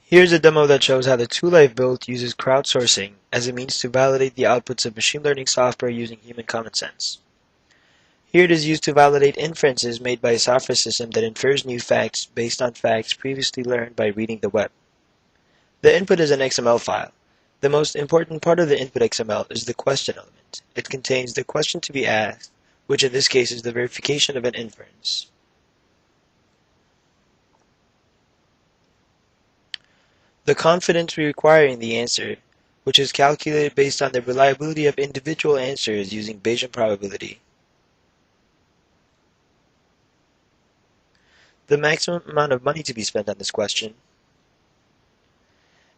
Here's a demo that shows how the tool I've built uses crowdsourcing as a means to validate the outputs of machine learning software using human common sense. Here it is used to validate inferences made by a software system that infers new facts based on facts previously learned by reading the web. The input is an XML file. The most important part of the input XML is the question element. It contains the question to be asked, which in this case is the verification of an inference. The confidence we require in the answer, which is calculated based on the reliability of individual answers using Bayesian probability. The maximum amount of money to be spent on this question,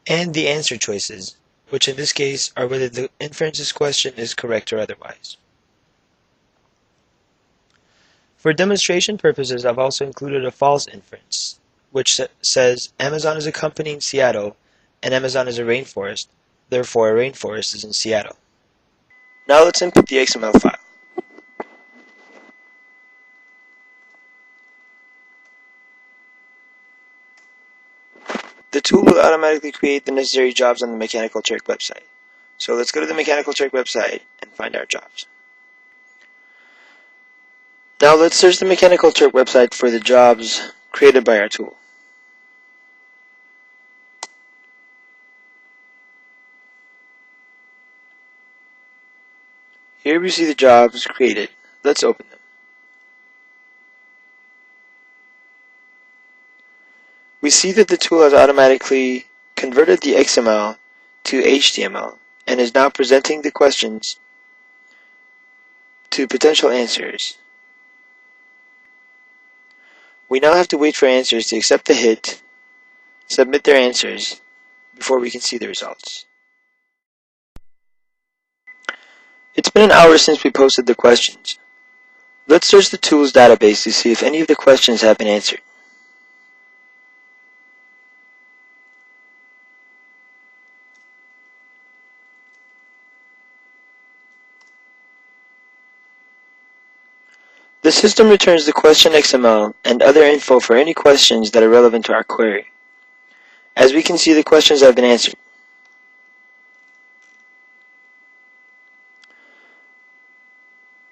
and the answer choices, which in this case are whether the inferences question is correct or otherwise. For demonstration purposes, I've also included a false inference, which says Amazon is a company in Seattle and Amazon is a rainforest, therefore a rainforest is in Seattle. Now let's input the XML file. The tool will automatically create the necessary jobs on the Mechanical Turk website. So let's go to the Mechanical Turk website and find our jobs. Now let's search the Mechanical Turk website for the jobs created by our tool. Here we see the jobs created. Let's open them. We see that the tool has automatically converted the XML to HTML and is now presenting the questions to potential answers. We now have to wait for answers to accept the hit, submit their answers, before we can see the results. It's been an hour since we posted the questions. Let's search the tool's database to see if any of the questions have been answered. The system returns the question XML and other info for any questions that are relevant to our query. As we can see, the questions have been answered.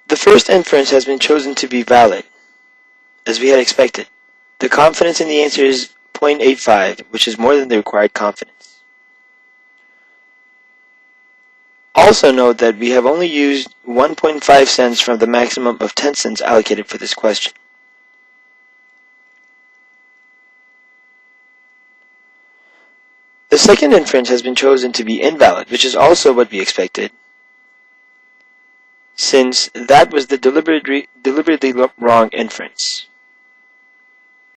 The first inference has been chosen to be valid, as we had expected. The confidence in the answer is 0.85, which is more than the required confidence. Also note that we have only used 1.5 cents from the maximum of 10 cents allocated for this question. The second inference has been chosen to be invalid, which is also what we expected, since that was the deliberately wrong inference.